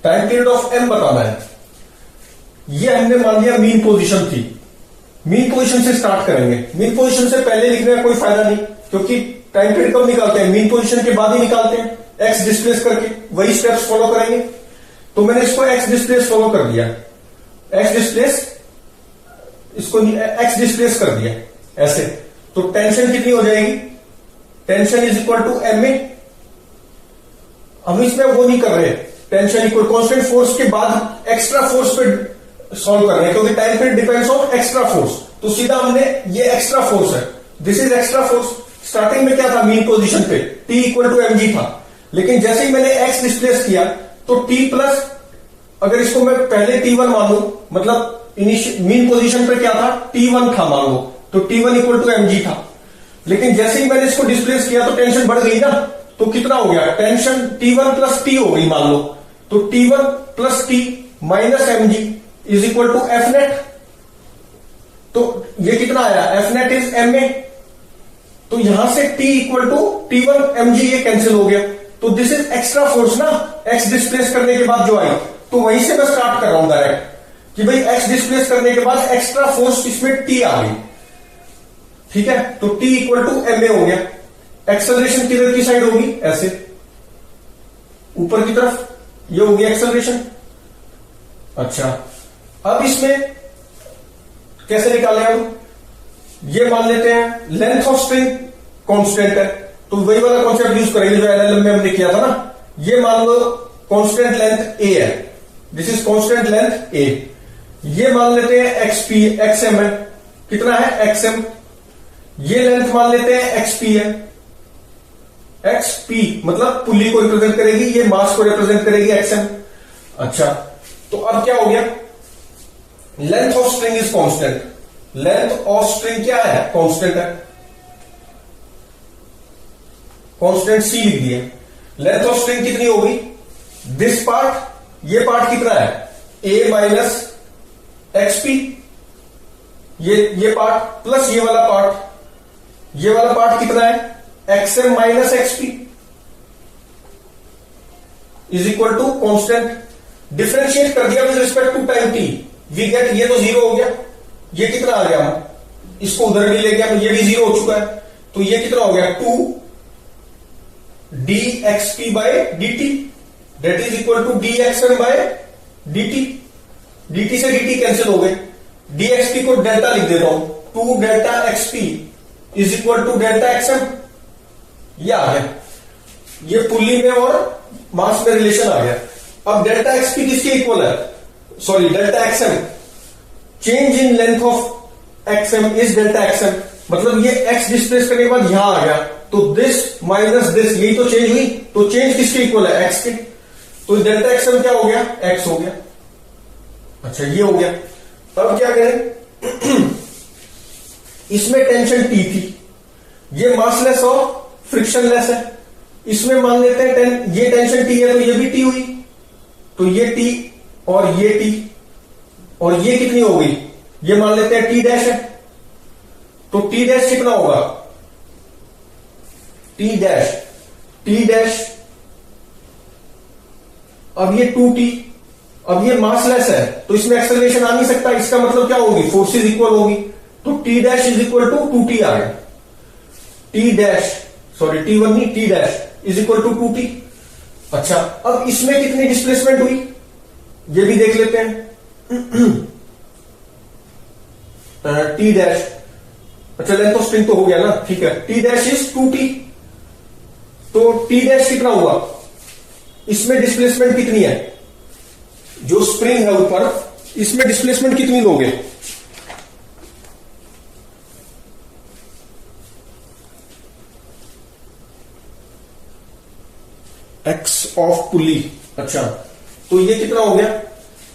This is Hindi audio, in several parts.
टाइम पीरियड ऑफ एम बताना है। ये हमने मान लिया मीन पोजीशन थी। मीन पोजीशन से स्टार्ट करेंगे। मीन पोजीशन से पहले लिखने का कोई फायदा नहीं, क्योंकि टाइम पीरियड कब निकालते हैं, मीन पोजीशन के बाद ही निकालते हैं, एक्स डिस्प्लेस करके। वही स्टेप्स फॉलो करेंगे। तो मैंने इसको एक्स डिस्प्लेस फॉलो कर दिया, एक्स डिस्प्लेस, इसको एक्स डिस्प्लेस कर दिया ऐसे। तो टेंशन कितनी हो जाएगी, tension is equal to m a. हम इसमें वो नहीं कर रहे, टेंशन इक्वल कांस्टेंट फोर्स के बाद एक्स्ट्रा फोर्स पे सॉल्व कर रहे हैं, क्योंकि time period depends on extra force. तो सीधा हमने ये एक्स्ट्रा फोर्स है, this is extra force. Starting में क्या था, मीन पोजीशन पे T इक्वल टू mg था, लेकिन जैसे ही मैंने x डिस्प्लेस किया तो T प्लस, अगर इसको मैं पहले T1 मान लू, मतलब मीन पोजीशन पे क्या था, T1 था मान लो, तो T1 इक्वल टू mg था। लेकिन जैसे ही मैंने इसको डिस्प्लेस किया तो टेंशन बढ़ गई ना, तो कितना हो गया, टेंशन T1 प्लस T हो गई मान लो। तो T1 plus T minus mg is equal to f net. तो ये कितना आया, एफ नेट इज ma। तो यहां से T equal to T1 mg ये कैंसिल हो गया। तो दिस इज एक्स्ट्रा फोर्स ना, x डिस्प्लेस करने के बाद जो आई। तो वहीं से मैं स्टार्ट कर रहा हूं डायरेक्ट कि भाई x डिस्प्लेस करने के बाद एक्स्ट्रा फोर्स इसमें T आ गई, ठीक है। तो T इक्वल टू ma हो गया। एक्सेलरेशन किधर की साइड होगी, ऐसे ऊपर की तरफ, ये होगी एक्सेलरेशन। अच्छा, अब इसमें कैसे निकालें हम, ये मान लेते हैं लेंथ ऑफ स्ट्रिंग कांस्टेंट है, तो वही वाला कॉन्सेप्ट यूज करेंगे जो एलएलएम में हमने किया था ना। ये मान लो कांस्टेंट लेंथ ए है, दिस इज कांस्टेंट लेंथ ए। ये मान लेते हैं एक्सपी, एक्सएम है, कितना है एक्सएम। ये लेंथ मान लेते हैं एक्सपी है, एक्सपी मतलब पुल्ली को रिप्रेजेंट करेगी, ये मास को रिप्रेजेंट करेगी एक्सएम। अच्छा, तो अब क्या हो गया, length of string is constant, length of string क्या है, कांस्टेंट है, कांस्टेंट सी लिख दिया। लेंथ ऑफ स्ट्रिंग कितनी होगी, दिस पार्ट, ये पार्ट कितना है, ए माइनस एक्सपी, ये पार्ट प्लस ये वाला पार्ट, ये वाला पार्ट कितना है, x m minus x p is equal to constant. Differentiate कर दिया with respect to time t, we get, ये तो जीरो हो गया, ये कितना आ गया, हम इसको उधर भी ले गया, ये भी जीरो हो चुका है। तो ये कितना हो गया, 2 dxp by dt, that is equal to dxm by dt। dt से dt कैंसिल हो गए, dxp को डेल्टा लिख देता हूं, 2 delta xp is equal to delta xm। ये आ गया, ये पुल्ली में और मास में रिलेशन आ गया। अब डेल्टा xp किसके इक्वल है, sorry delta xm, change in length of xm is delta xm, मतलब ये x डिस्प्लेस करने के बाद यहां आ गया, तो दिस माइनस दिस, यही तो चेंज हुई। तो चेंज किसके इक्वल है, x के। तो डेल्टा xm क्या हो गया, x हो गया। अच्छा, ये हो गया। अब क्या करें, इसमें टेंशन T थी, ये मासलेस और फ्रिक्शनलेस है, इसमें मान लेते हैं ये टेंशन T है, तो ये भी T हुई, तो ये T और ये T, और ये कितनी हो गई, ये मान लेते हैं T डैश है, तो T डैश कितना होगा, T डैश, अब ये 2T, अब ये मासलेस है, तो इसमें एक्सेलरेशन आ नहीं सकता, इसका मतलब क्या होगी, फोर्सेस इक्वल होगी, तो T dash is equal to 2T आ गया। T डैश, सॉरी T1 नहीं, T dash is equal to 2T। अच्छा, अब इसमें कितनी डिस्प्लेसमेंट हुई, ये भी देख लेते हैं। T डैश, अच्छा लेंथ ऑफ स्ट्रिंग तो हो गया ना, ठीक है। T डैश इज 2T, तो T डैश कितना हुआ, इसमें डिस्प्लेसमेंट कितनी है, जो स्प्रिंग है ऊपर, इसमें डिस्प्लेसमेंट कितनी लोगे, एक्स ऑफ पुली। अच्छा, तो ये कितना हो गया,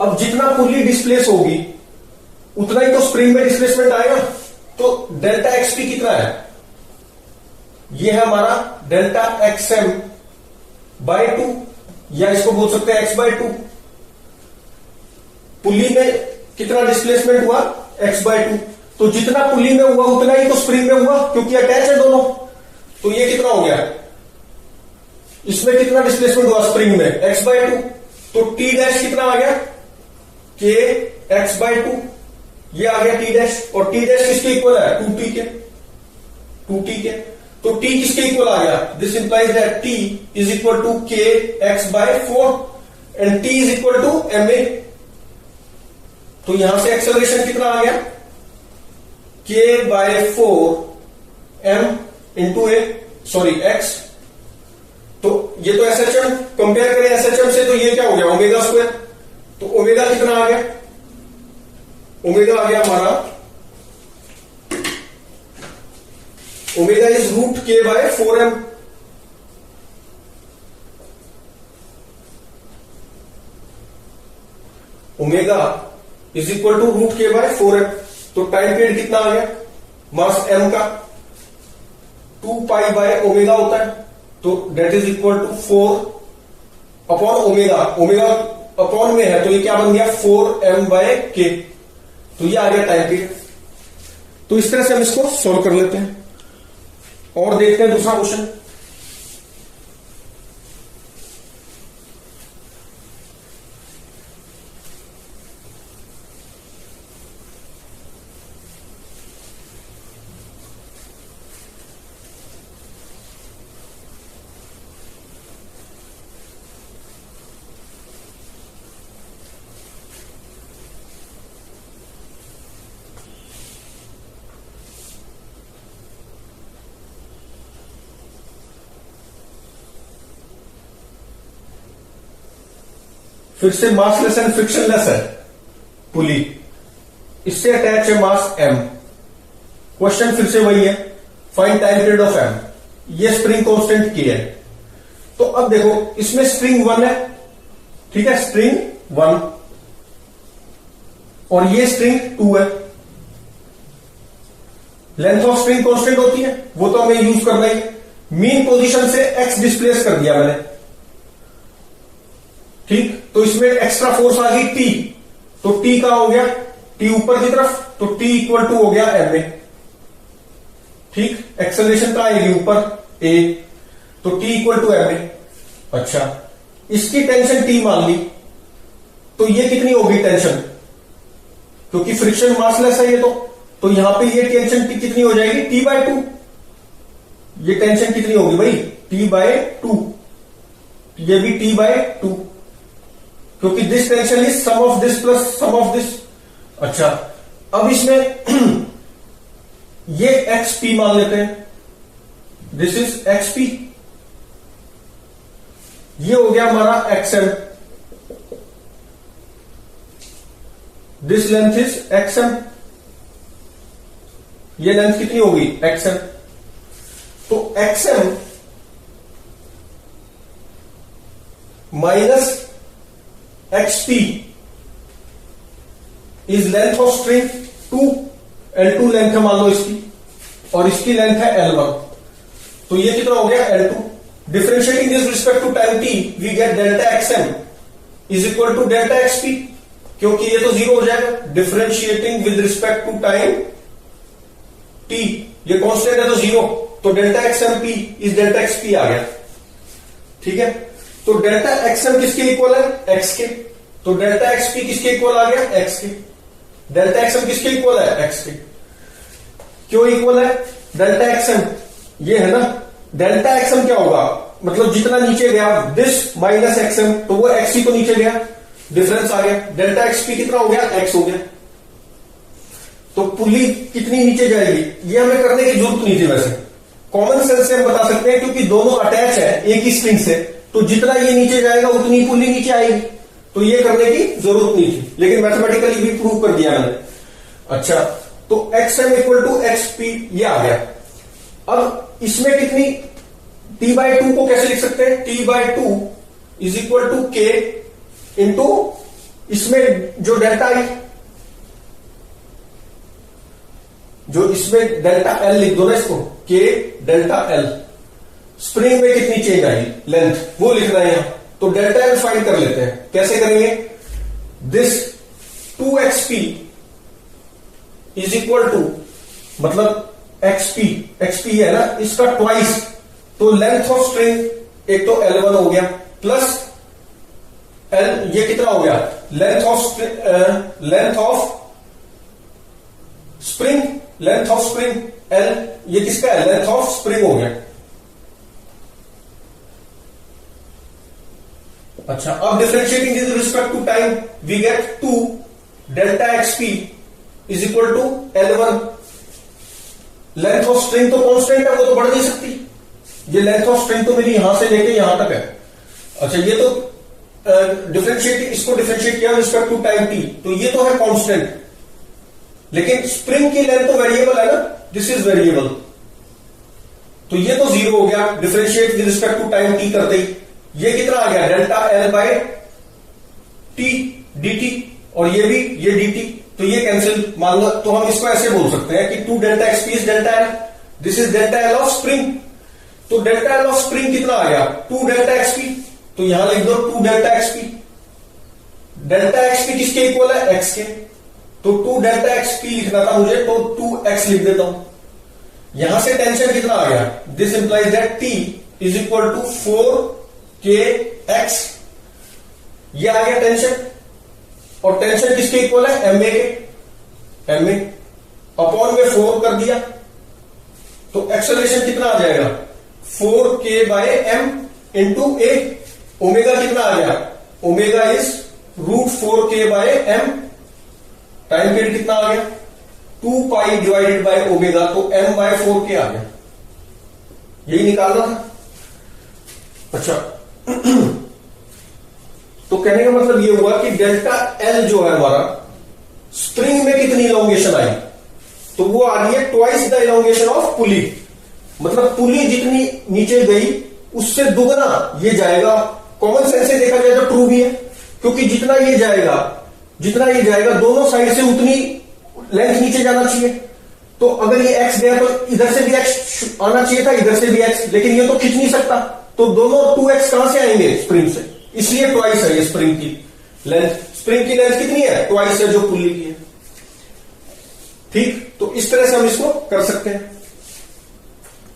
अब जितना पुली डिस्प्लेस होगी उतना ही तो स्प्रिंग में डिस्प्लेसमेंट आएगा। तो डेल्टा एक्सपी कितना है, ये है हमारा डेल्टा एक्सएम बाय 2, या इसको बोल सकते हैं x बाय 2। पुली में कितना डिस्प्लेसमेंट हुआ, x बाय 2, तो जितना पुली में हुआ उतना ही तो स्प्रिंग में हुआ, क्योंकि अटैच है दोनों। तो ये कितना हो गया, इसमें कितना डिस्प्लेसमेंट हुआ स्प्रिंग में, x बाय 2, तो टी डैश कितना आ गया, के एक्स बाय 2, ये आ गया टी डैश। और टी डैश किसके इक्वल है, 2t के, 2t के। तो t किसके इक्वल आ गया, this implies that t is equal to k x by 4 and t is equal to ma। तो यहां से एक्सेलरेशन कितना आ गया, k by 4 m into a, sorry x। तो ये तो एसएचएम, कंपेयर करें एसएचएम से, तो ये क्या हो गया, ओमेगा स्क्वायर। तो ओमेगा कितना आ गया, ओमेगा आ गया हमारा, omega is root k by 4m। Omega is equal to root k by 4m। तो टाइम पीरियड कितना आ गया, मास m का 2 पाई बाय ओमेगा होता है, तो that is equal to 4 upon omega, omega upon में है तो ये क्या बन गया 4m बाय के। तो ये आ गया टाइम पीरियड। तो इस तरह से हम इसको सॉल्व कर लेते हैं और देखते हैं दूसरा क्वेश्चन। फिर से मासलेस एंड फ्रिक्शनलेस है पुली, इससे अटैच है मास m। क्वेश्चन फिर से वही है, find time period of m। ये स्प्रिंग कांस्टेंट की है। तो अब देखो इसमें स्प्रिंग 1 है, ठीक है, स्प्रिंग 1, और ये स्प्रिंग 2 है। लेंथ ऑफ स्प्रिंग कांस्टेंट होती है, वो तो हमें यूज करना ही है। मीन पोजीशन से x डिस्प्लेस कर दिया मैंने, ठीक। तो इसमें एक्स्ट्रा फोर्स आ गई t, तो t का हो गया, t ऊपर की तरफ, तो t इक्वल टू हो गया ma, ठीक। एक्सेलरेशन का आएगी ऊपर a, तो t इक्वल टू ma। अच्छा, इसकी टेंशन t मान ली, तो ये कितनी होगी टेंशन, क्योंकि फ्रिक्शन मासलेस है ये, तो यहां पे ये टेंशन कितनी हो जाएगी, t बाय 2। ये टेंशन कितनी होगी भाई, t बाय 2, ये भी t बाय 2, क्योंकि this tension is sum of this plus sum of this. अच्छा, अब इसमें ये xp मान लेते हैं, दिस इज xp, ये हो गया हमारा xm, this length is xm, ये लेंथ कितनी होगी xm। तो xm minus xp is length of string 2, L2 length है मान लो इसकी, और इसकी लेंथ है L1, तो ये कितना हो गया L2। Differentiating this respect to time t, we get delta xm is equal to delta xp, क्योंकि ये तो 0 हो जाएगा। Differentiating with respect to time t, ये कांस्टेंट है तो 0, तो delta xmp is delta xp आ गया, ठीक है। तो डेल्टा xm किसके इक्वल है, x के, तो डेल्टा xp किसके इक्वल आ गया, x के। डेल्टा xm किसके इक्वल है, x के। क्यों इक्वल है, डेल्टा xm ये है ना, डेल्टा xm क्या होगा, मतलब जितना नीचे गया दिस माइनस xm, तो वो x ही तो नीचे गया, डिफरेंस आ गया। डेल्टा xp कितना हो गया, x हो गया। तो पुली कितनी नीचे जाएगी, ये हमें करने की जरूरत नहीं थी, वैसे कॉमन सेंस से हम बता सकते हैं, क्योंकि दोनों अटैच है एक ही स्प्रिंग से, तो जितना ये नीचे जाएगा उतनी पुली नीचे आएगी, तो ये करने की जरूरत नहीं थी, लेकिन मैथमेटिकली भी प्रूव कर दिया मैंने। अच्छा, तो xm इक्वल टू xp ये आ गया। अब इसमें कितनी, t बाय 2 को कैसे लिख सकते हैं, t by 2 is equal to k into इसमें जो डेल्टा आई, जो इसमें डेल्टा l लिख दो ना इसको, k डेल्टा l। स्प्रिंग में कितनी चेंज आई, लेंथ, वो लिखना है यहां। तो डेल्टा एल फाइंड कर लेते हैं, कैसे करेंगे, this 2xp is equal to, मतलब xp है ना, इसका ट्वाइस, तो लेंथ ऑफ स्ट्रिंग एक तो L1 हो गया, प्लस एल, ये कितना हो गया, लेंथ ऑफ स्प्रिंग एल, ये किसका है, लेंथ ऑफ स्प्रिंग हो गया। अच्छा, अब differentiating with respect to time we get 2 delta x p is equal to L1। Length of string तो कांस्टेंट है, वो तो बढ़ नहीं सकती। ये लेंथ ऑफ स्ट्रिंग तो मेरी यहां से लेके यहां तक है। अच्छा, ये तो इसको डिफरेंशिएट किया रिस्पेक्ट टू टाइम t, तो ये तो है कांस्टेंट, लेकिन स्प्रिंग की लेंथ तो वेरिएबल है ना, दिस इज वेरिएबल, तो ये तो 0 हो गया differentiate with respect to time t करते ही। ये कितना आ गया, delta L by t dt, और ये भी ये dt, तो ये कैंसिल मान लो, तो हम इसको ऐसे बोल सकते हैं कि 2 delta x p is delta L, this is delta L of spring. तो डेल्टा L ऑफ स्प्रिंग कितना आ गया, 2 डेल्टा एक्सपी, तो यहां लिख दो 2 डेल्टा एक्सपी। डेल्टा एक्सपी किसके इक्वल है, x के, तो 2 डेल्टा एक्सपी लिखना था मुझे, तो 2x लिख देता हूं। यहां से टेंशन कितना आ गया, this implies that t is equal to 4kx, ये आ गया टेंशन, और टेंशन किसके इक्वल है, ma के, ma अपॉन में 4 कर दिया, तो एक्सेलरेशन कितना आ जाएगा, 4k by m into a। Omega कितना आ गया, omega is √4k by m। Time period कितना आ गया, 2 पाई डिवाइडेड बाय ओमेगा, तो m बाय 4k आ गया, यही निकालना था। अच्छा, तो कहने का मतलब ये हुआ कि डेल्टा L जो है हमारा स्प्रिंग में कितनी इलोंगेशन आई, तो वो आ रही है twice the elongation of pulley, मतलब पुली जितनी नीचे गई उससे दुगना ये जाएगा। कॉमन सेंस से देखा जाए तो ट्रू भी है, क्योंकि जितना ये जाएगा दोनों साइड से उतनी लेंथ नीचे जाना चाहिए। तो अगर ये x गया तो इधर से भी x आना चाहिए था, इधर से भी x, लेकिन ये तो खींच नहीं सकता, तो दोनों 2x कहां से आएंगे, स्प्रिंग से, इसलिए ट्वाइस है ये स्प्रिंग की लेंथ। स्प्रिंग की लेंथ कितनी है, ट्वाइस है जो पुल्ली की है। ठीक, तो इस तरह से हम इसको कर सकते हैं।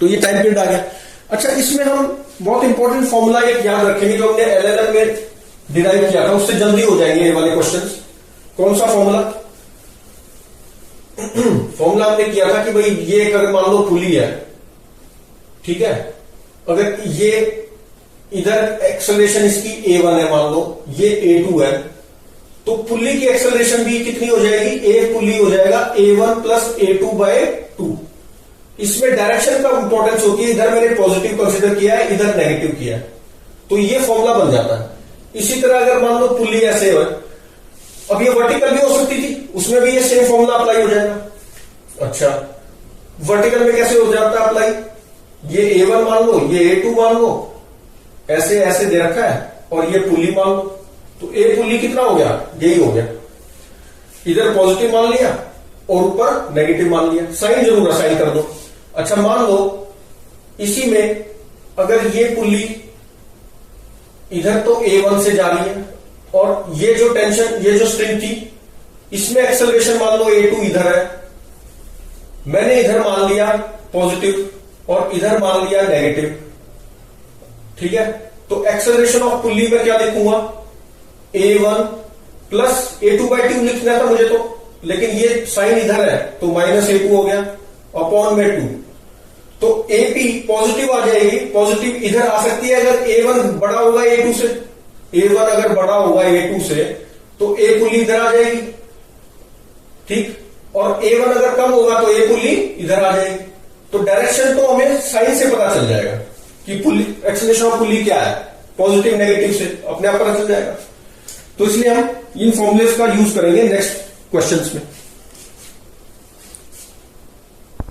तो ये टाइम पीरियड आ गया। अच्छा, इसमें हम बहुत इंपॉर्टेंट फॉर्मूला एक याद रखेंगे जो हमने LLM में डिराइव किया था, उससे जल्दी हो जाएंगे ये वाले क्वेश्चंस। कौन सा फॉर्मूला, फॉर्मूला हमने किया था कि भाई ये अगर मान लो पुली है, ठीक है, अगर ये इधर एक्सेलरेशन इसकी A1 है, मान लो ये A2 है, तो पुली की एक्सेलरेशन भी कितनी हो जाएगी, A पुली हो जाएगा A1 प्लस A2 बाय 2। इसमें डायरेक्शन का इंपॉर्टेंस होती है, इधर मैंने पॉजिटिव कंसीडर किया है, इधर नेगेटिव किया है, तो ये फॉर्मूला बन जाता है। इसी तरह अगर मान लो पुली ऐसे हो, अब ये वर्टिकल भी हो सकती थी, उसमें भी ये सेम फॉर्मूला अप्लाई हो जाएगा। अच्छा, वर्टिकल में कैसे हो जाता है अप्लाई, ये A1 मान लो, ये A2 मान लो, ऐसे ऐसे दे रखा है, और ये पुली मान लो, तो A पुली कितना हो गया, यही हो गया, इधर पॉजिटिव मान लिया और ऊपर नेगेटिव मान लिया, साइन जरूर असाइन कर दो। अच्छा, मान लो इसी में अगर ये पुली इधर तो A1 से जा रही है, और ये जो टेंशन, ये जो स्ट्रिंग थी, इसमें एक्सेलरेशन मान लो A2 इधर है, मैंने इधर मान लिया पॉजिटिव और इधर मान लिया नेगेटिव, ठीक है, तो एक्सेलरेशन ऑफ पुली में क्या लिखूंगा, A1 प्लस A2 बाई 2 लिखना था मुझे तो, लेकिन ये साइन इधर है तो माइनस A2 हो गया अपॉन में 2, तो AP पॉजिटिव आ जाएगी, पॉजिटिव इधर आ सकती है अगर A1 बड़ा होगा A2 से, A1 अगर बड़ा होगा A2 से तो A पुली इधर आ जाएगी, ठीक, और A1 अगर कम होगा तो A पुली इधर आ जाएगी। तो डायरेक्शन तो हमें साइन से पता चल जाएगा कि पुली एक्सेलरेशन ऑफ पुली क्या है, पॉजिटिव नेगेटिव से अपने आप पता चल जाएगा। तो इसलिए हम इन फॉर्मुलेस का यूज करेंगे नेक्स्ट क्वेश्चंस में।